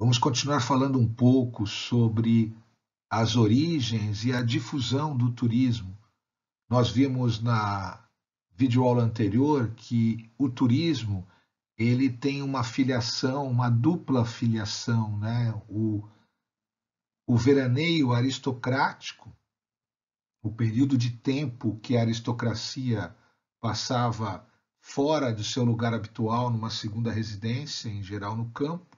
Vamos continuar falando um pouco sobre as origens e a difusão do turismo. Nós vimos na videoaula anterior que o turismo ele tem uma filiação, uma dupla filiação, né? O veraneio aristocrático, o período de tempo que a aristocracia passava fora do seu lugar habitual, numa segunda residência, em geral no campo,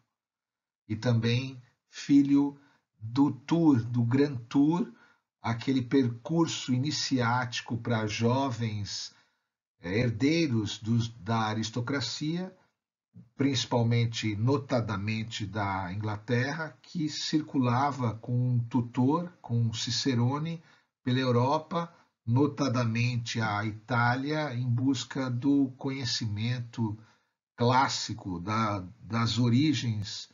e também filho do Tour, do Grand Tour, aquele percurso iniciático para jovens herdeiros da aristocracia, principalmente, notadamente da Inglaterra, que circulava com um tutor, com um Cicerone, pela Europa, notadamente a Itália, em busca do conhecimento clássico das origens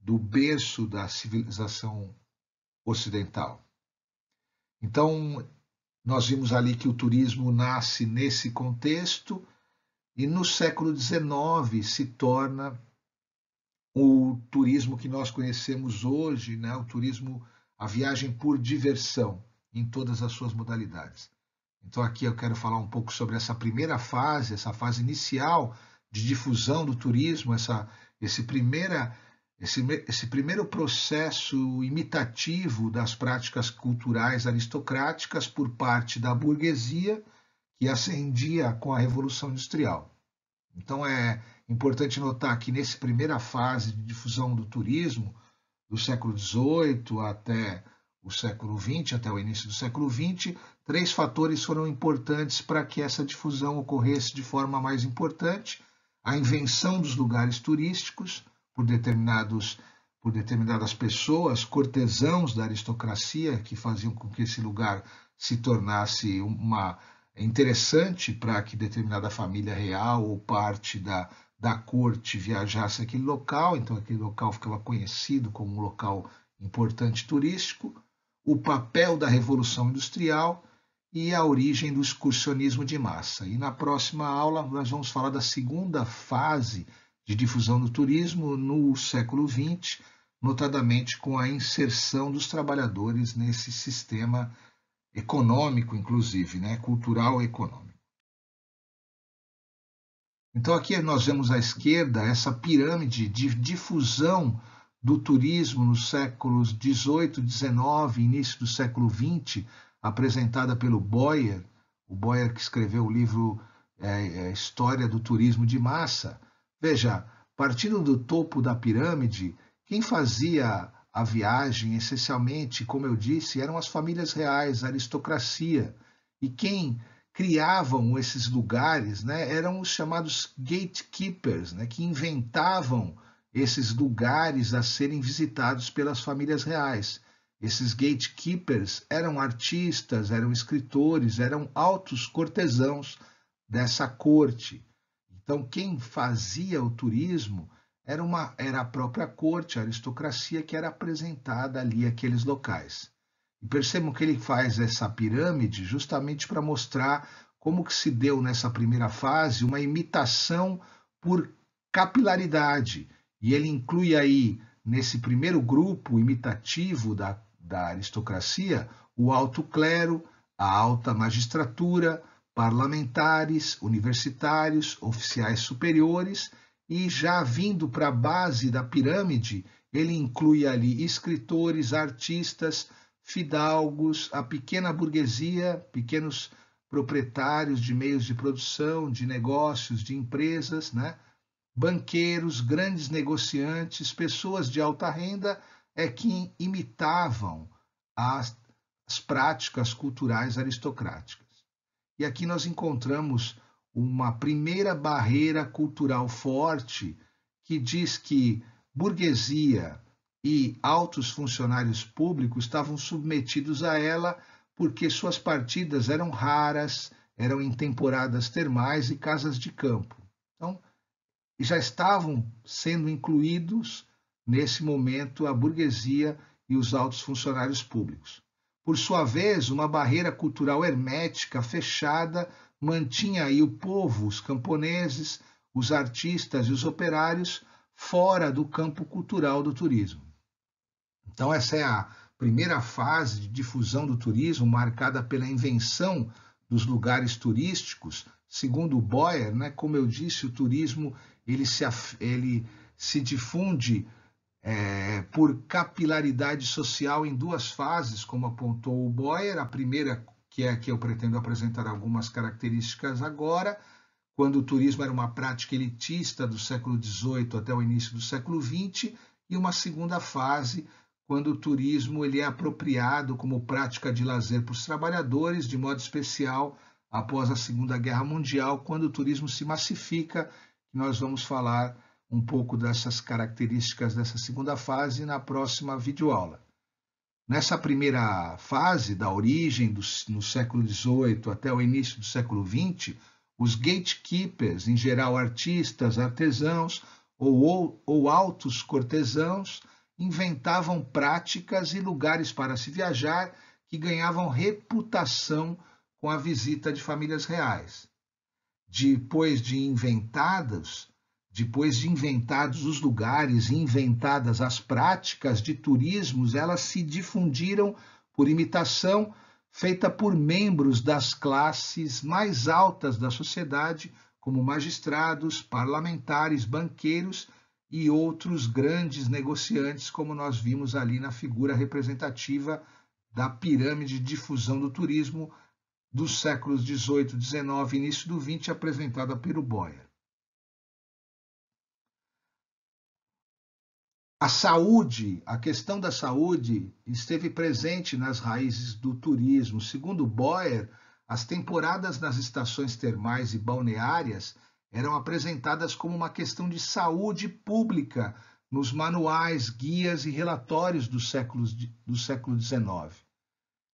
do berço da civilização ocidental. Então, nós vimos ali que o turismo nasce nesse contexto e no século XIX se torna o turismo que nós conhecemos hoje, né? O turismo, a viagem por diversão, em todas as suas modalidades. Então, aqui eu quero falar um pouco sobre essa primeira fase, essa fase inicial de difusão do turismo, esse primeiro processo imitativo das práticas culturais aristocráticas por parte da burguesia que ascendia com a Revolução Industrial. Então é importante notar que nessa primeira fase de difusão do turismo, do século XVIII até o século XX, até o início do século XX, três fatores foram importantes para que essa difusão ocorresse de forma mais importante: a invenção dos lugares turísticos por determinadas pessoas, cortesãos da aristocracia, que faziam com que esse lugar se tornasse interessante para que determinada família real ou parte da corte viajasse àquele local, então aquele local ficava conhecido como um local importante turístico, o papel da Revolução Industrial e a origem do excursionismo de massa. E na próxima aula nós vamos falar da segunda fase de difusão do turismo no século XX, notadamente com a inserção dos trabalhadores nesse sistema econômico, inclusive, né? Cultural e econômico. Então aqui nós vemos à esquerda essa pirâmide de difusão do turismo nos séculos XVIII, XIX, início do século XX, apresentada pelo Boyer, o Boyer que escreveu o livro História do Turismo de Massa. Veja, partindo do topo da pirâmide, quem fazia a viagem, essencialmente, como eu disse, eram as famílias reais, a aristocracia. E quem criavam esses lugares, né, eram os chamados gatekeepers, né, que inventavam esses lugares a serem visitados pelas famílias reais. Esses gatekeepers eram artistas, eram escritores, eram altos cortesãos dessa corte. Então, quem fazia o turismo era a própria corte, a aristocracia que era apresentada ali àqueles locais. E percebam que ele faz essa pirâmide justamente para mostrar como que se deu nessa primeira fase uma imitação por capilaridade. E ele inclui aí, nesse primeiro grupo imitativo da aristocracia, o alto clero, a alta magistratura, parlamentares, universitários, oficiais superiores, e já vindo para a base da pirâmide, ele inclui ali escritores, artistas, fidalgos, a pequena burguesia, pequenos proprietários de meios de produção, de negócios, de empresas, né? Banqueiros, grandes negociantes, pessoas de alta renda que imitavam as práticas culturais aristocráticas. E aqui nós encontramos uma primeira barreira cultural forte que diz que burguesia e altos funcionários públicos estavam submetidos a ela porque suas partidas eram raras, eram em temporadas termais e casas de campo. Então, já estavam sendo incluídos nesse momento a burguesia e os altos funcionários públicos. Por sua vez, uma barreira cultural hermética, fechada, mantinha aí o povo, os camponeses, os artistas e os operários fora do campo cultural do turismo. Então, essa é a primeira fase de difusão do turismo, marcada pela invenção dos lugares turísticos. Segundo Boyer, né, como eu disse, o turismo ele se difunde por capilaridade social em duas fases, como apontou o Boyer. A primeira, que é a que eu pretendo apresentar algumas características agora, quando o turismo era uma prática elitista do século XVIII até o início do século XX, e uma segunda fase, quando o turismo ele é apropriado como prática de lazer para os trabalhadores, de modo especial após a Segunda Guerra Mundial, quando o turismo se massifica. Nós vamos falar um pouco dessas características dessa segunda fase na próxima videoaula. Nessa primeira fase, da origem no século XVIII até o início do século XX, os gatekeepers, em geral artistas, artesãos ou altos cortesãos, inventavam práticas e lugares para se viajar que ganhavam reputação com a visita de famílias reais. Depois de inventados os lugares e inventadas as práticas de turismos, elas se difundiram por imitação, feita por membros das classes mais altas da sociedade, como magistrados, parlamentares, banqueiros e outros grandes negociantes, como nós vimos ali na figura representativa da pirâmide de difusão do turismo dos séculos XVIII, XIX e início do XX, apresentada pelo Boyer. A questão da saúde esteve presente nas raízes do turismo. Segundo Boyer, as temporadas nas estações termais e balneárias eram apresentadas como uma questão de saúde pública nos manuais, guias e relatórios do século XIX.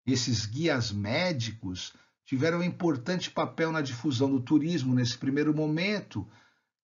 Esses guias médicos tiveram um importante papel na difusão do turismo nesse primeiro momento,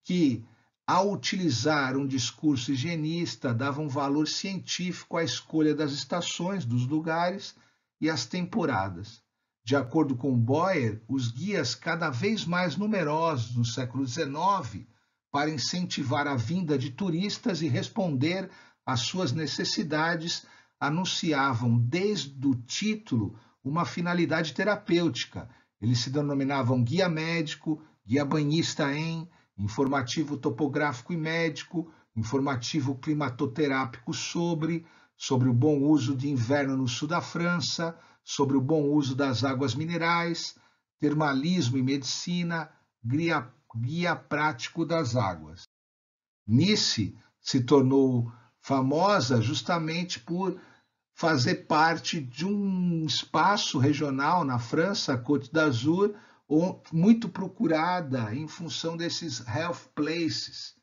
que, ao utilizar um discurso higienista, davam valor científico à escolha das estações, dos lugares e as temporadas. De acordo com Boyer, os guias cada vez mais numerosos no século XIX, para incentivar a vinda de turistas e responder às suas necessidades, anunciavam desde o título uma finalidade terapêutica. Eles se denominavam guia médico, guia banhista informativo topográfico e médico, informativo climatoterápico sobre o bom uso de inverno no sul da França, sobre o bom uso das águas minerais, termalismo e medicina, guia prático das águas. Nice se tornou famosa justamente por fazer parte de um espaço regional na França, Côte d'Azur, muito procurada em função desses health places.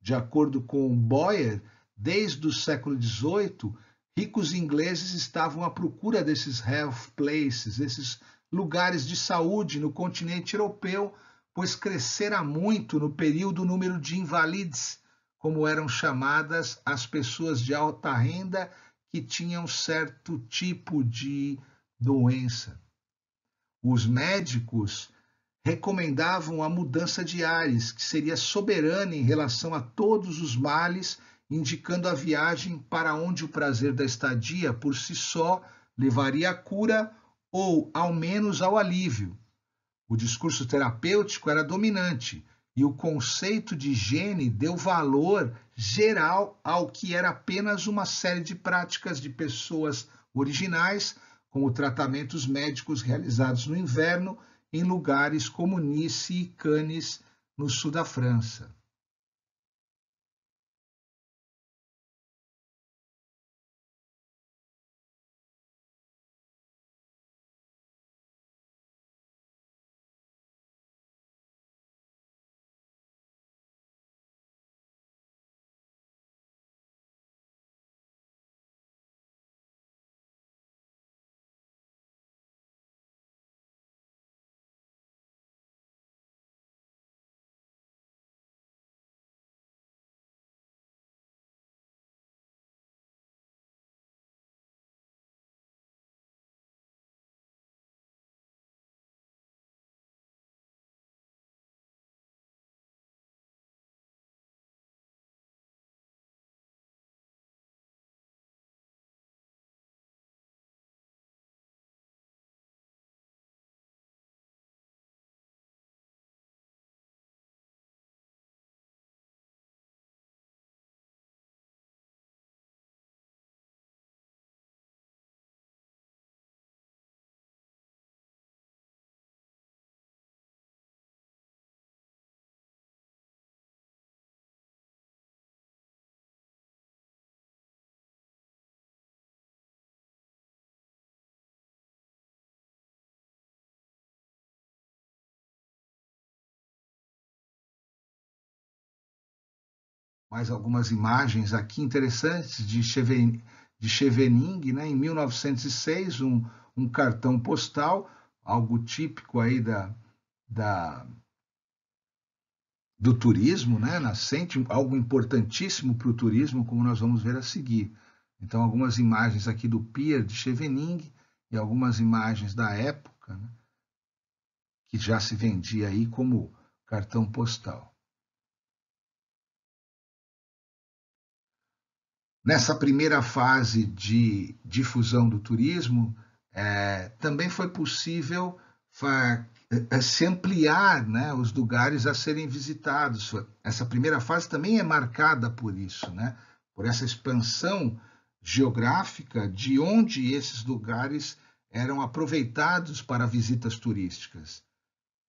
De acordo com Boyer, desde o século XVIII, ricos ingleses estavam à procura desses health places, esses lugares de saúde no continente europeu, pois crescera muito no período o número de invalides, como eram chamadas as pessoas de alta renda que tinham certo tipo de doença. Os médicos recomendavam a mudança de ares, que seria soberana em relação a todos os males, indicando a viagem para onde o prazer da estadia por si só levaria à cura ou, ao menos, ao alívio. O discurso terapêutico era dominante e o conceito de higiene deu valor geral ao que era apenas uma série de práticas de pessoas originais, como tratamentos médicos realizados no inverno em lugares como Nice e Cannes, no sul da França. mais algumas imagens aqui interessantes de Scheveningen, né? Em 1906, um cartão postal, algo típico aí do turismo, né? Nascente, algo importantíssimo para o turismo, como nós vamos ver a seguir. Então, algumas imagens aqui do Pier de Scheveningen e algumas imagens da época, né? Que já se vendia aí como cartão postal. Nessa primeira fase de difusão do turismo, também foi possível se ampliar, né, os lugares a serem visitados. Essa primeira fase também é marcada por isso, né, por essa expansão geográfica de onde esses lugares eram aproveitados para visitas turísticas.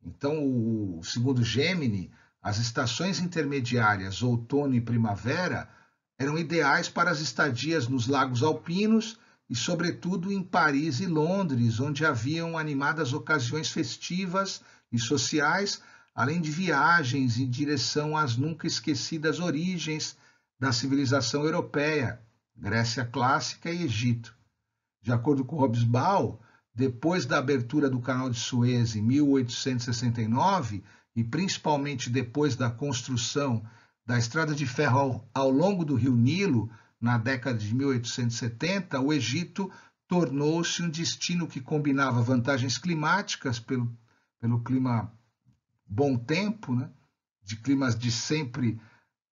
Então, segundo Gemini, as estações intermediárias, outono e primavera, eram ideais para as estadias nos lagos alpinos e, sobretudo, em Paris e Londres, onde haviam animadas ocasiões festivas e sociais, além de viagens em direção às nunca esquecidas origens da civilização europeia, Grécia clássica e Egito. De acordo com Hobsbawm, depois da abertura do Canal de Suez em 1869, e principalmente depois da construção da estrada de ferro ao longo do rio Nilo, na década de 1870, o Egito tornou-se um destino que combinava vantagens climáticas pelo clima bom tempo, né? De climas de sempre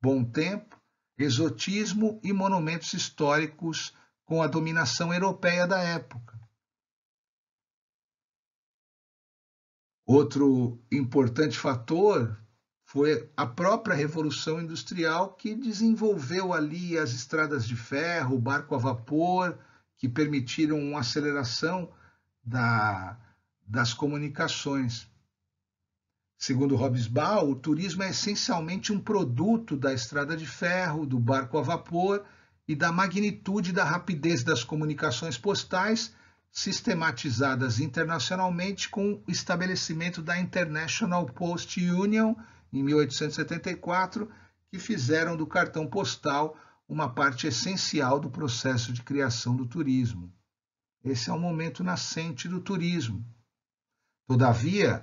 bom tempo, exotismo e monumentos históricos com a dominação europeia da época. Outro importante fator foi a própria Revolução Industrial, que desenvolveu ali as estradas de ferro, o barco a vapor, que permitiram uma aceleração das comunicações. Segundo Hobsbawm, o turismo é essencialmente um produto da estrada de ferro, do barco a vapor e da magnitude e da rapidez das comunicações postais, sistematizadas internacionalmente com o estabelecimento da International Post Union, em 1874, que fizeram do cartão postal uma parte essencial do processo de criação do turismo. Esse é o momento nascente do turismo. Todavia,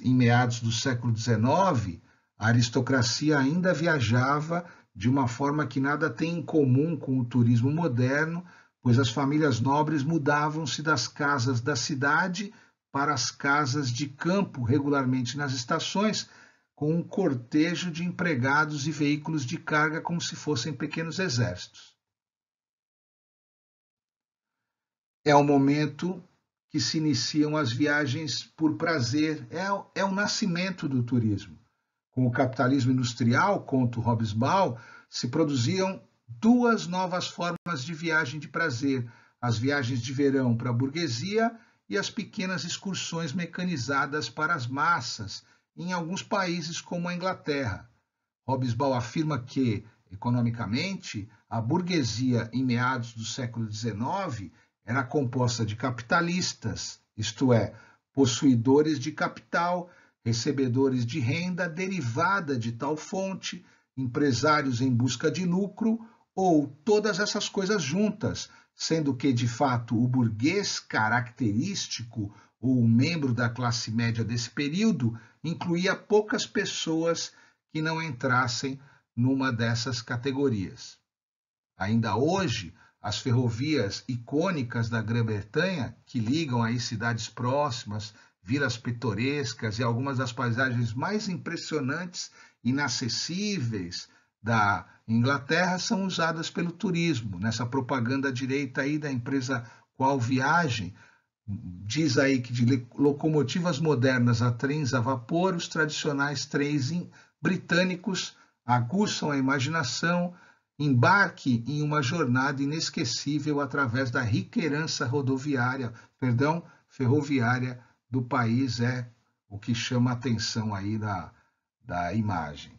em meados do século XIX, a aristocracia ainda viajava de uma forma que nada tem em comum com o turismo moderno, pois as famílias nobres mudavam-se das casas da cidade para as casas de campo regularmente nas estações, com um cortejo de empregados e veículos de carga como se fossem pequenos exércitos. É o momento que se iniciam as viagens por prazer, é o nascimento do turismo. Com o capitalismo industrial, conta Hobsbawm, se produziam duas novas formas de viagem de prazer, as viagens de verão para a burguesia e as pequenas excursões mecanizadas para as massas, em alguns países como a Inglaterra. Hobsbawm afirma que, economicamente, a burguesia em meados do século XIX era composta de capitalistas, isto é, possuidores de capital, recebedores de renda derivada de tal fonte, empresários em busca de lucro, ou todas essas coisas juntas, sendo que, de fato, o burguês característico ou o membro da classe média desse período incluía poucas pessoas que não entrassem numa dessas categorias. Ainda hoje, as ferrovias icônicas da Grã-Bretanha, que ligam aí cidades próximas, vilas pitorescas e algumas das paisagens mais impressionantes e inacessíveis da Inglaterra, são usadas pelo turismo. Nessa propaganda à direita aí da empresa Qual Viagem, diz aí que de locomotivas modernas a trens a vapor, os tradicionais trens britânicos aguçam a imaginação. Embarque em uma jornada inesquecível através da rica herança ferroviária do país, é o que chama a atenção aí da imagem.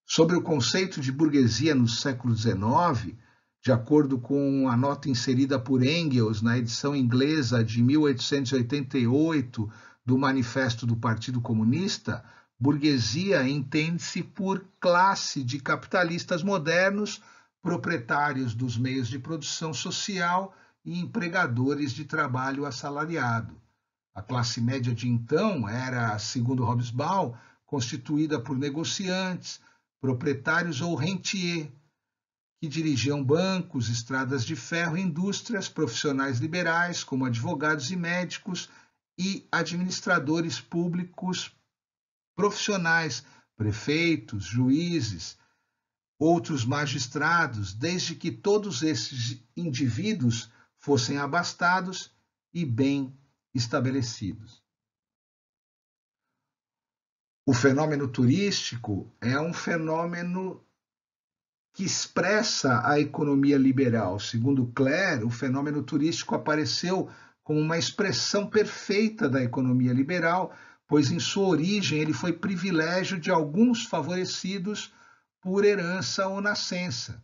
Sobre o conceito de burguesia no século XIX, de acordo com a nota inserida por Engels na edição inglesa de 1888 do Manifesto do Partido Comunista, Burguesia entende-se por classe de capitalistas modernos, proprietários dos meios de produção social e empregadores de trabalho assalariado. A classe média de então era, segundo Hobsbawm, constituída por negociantes, proprietários ou rentiers, que dirigiam bancos, estradas de ferro, indústrias, profissionais liberais, como advogados e médicos, e administradores públicos profissionais, prefeitos, juízes, outros magistrados, desde que todos esses indivíduos fossem abastados e bem estabelecidos. O fenômeno turístico é um fenômeno que expressa a economia liberal. Segundo Clare, o fenômeno turístico apareceu como uma expressão perfeita da economia liberal, pois em sua origem ele foi privilégio de alguns favorecidos por herança ou nascença.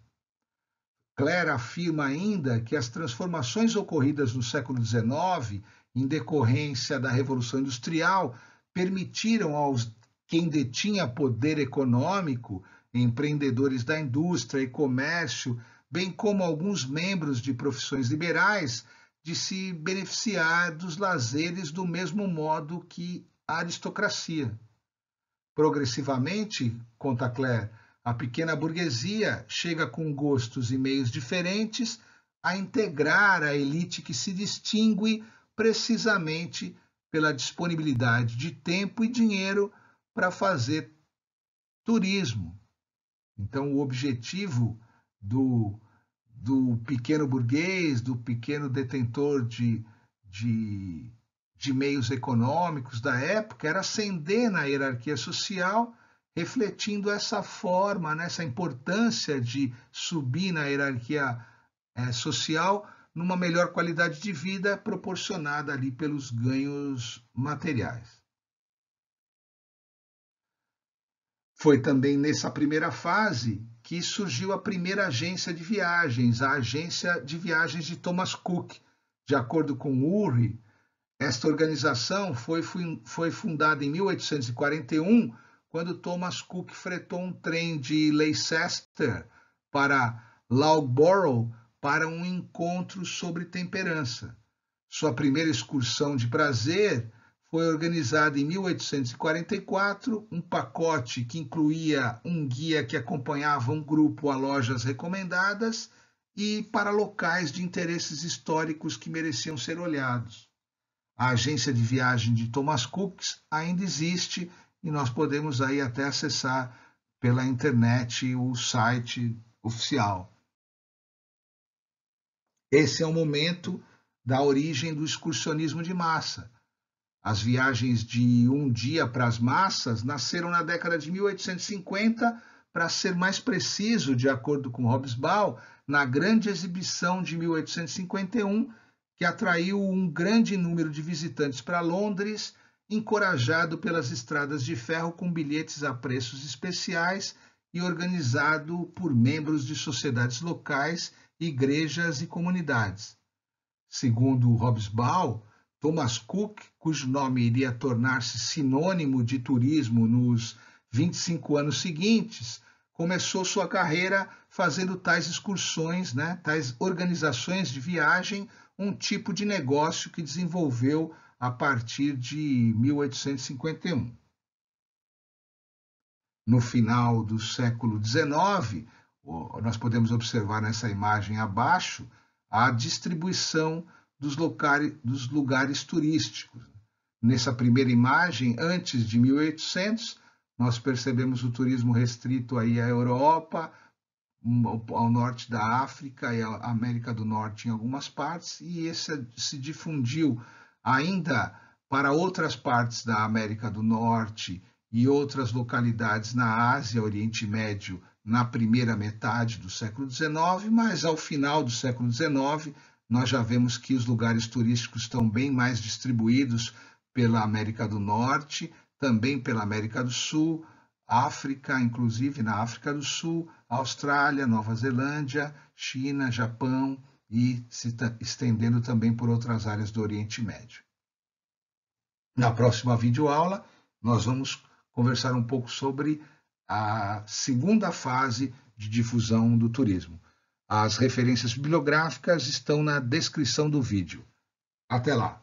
Clare afirma ainda que as transformações ocorridas no século XIX, em decorrência da Revolução Industrial, permitiram aos quem detinha poder econômico, empreendedores da indústria e comércio, bem como alguns membros de profissões liberais, de se beneficiar dos lazeres do mesmo modo que a aristocracia. Progressivamente, conta Clare, a pequena burguesia chega com gostos e meios diferentes a integrar a elite que se distingue precisamente pela disponibilidade de tempo e dinheiro para fazer turismo. Então, o objetivo do pequeno burguês, do pequeno detentor de meios econômicos da época, era ascender na hierarquia social, refletindo essa forma, essa importância de subir na hierarquia social numa melhor qualidade de vida proporcionada ali pelos ganhos materiais. Foi também nessa primeira fase que surgiu a primeira agência de viagens, a Agência de Viagens de Thomas Cook. De acordo com Urry, esta organização foi fundada em 1841, quando Thomas Cook fretou um trem de Leicester para Loughborough para um encontro sobre temperança. Sua primeira excursão de prazer foi organizada em 1844, um pacote que incluía um guia que acompanhava um grupo a lojas recomendadas e para locais de interesses históricos que mereciam ser olhados. A agência de viagem de Thomas Cook ainda existe e nós podemos aí até acessar pela internet o site oficial. Esse é o momento da origem do excursionismo de massa. As viagens de um dia para as massas nasceram na década de 1850, para ser mais preciso, de acordo com Hobsbawm, na Grande Exibição de 1851, que atraiu um grande número de visitantes para Londres, encorajado pelas estradas de ferro com bilhetes a preços especiais e organizado por membros de sociedades locais, igrejas e comunidades. Segundo Hobsbawm, Thomas Cook, cujo nome iria tornar-se sinônimo de turismo nos 25 anos seguintes, começou sua carreira fazendo tais excursões, tais organizações de viagem, um tipo de negócio que desenvolveu a partir de 1851. No final do século XIX, nós podemos observar nessa imagem abaixo a distribuição dos lugares turísticos. Nessa primeira imagem, antes de 1800, nós percebemos o turismo restrito aí à Europa, ao norte da África e à América do Norte em algumas partes, e esse se difundiu ainda para outras partes da América do Norte e outras localidades na Ásia, Oriente Médio, na primeira metade do século XIX, mas ao final do século XIX, nós já vemos que os lugares turísticos estão bem mais distribuídos pela América do Norte, também pela América do Sul, África, inclusive na África do Sul, Austrália, Nova Zelândia, China, Japão e se estendendo também por outras áreas do Oriente Médio. Na próxima videoaula, nós vamos conversar um pouco sobre a segunda fase de difusão do turismo. As referências bibliográficas estão na descrição do vídeo. Até lá!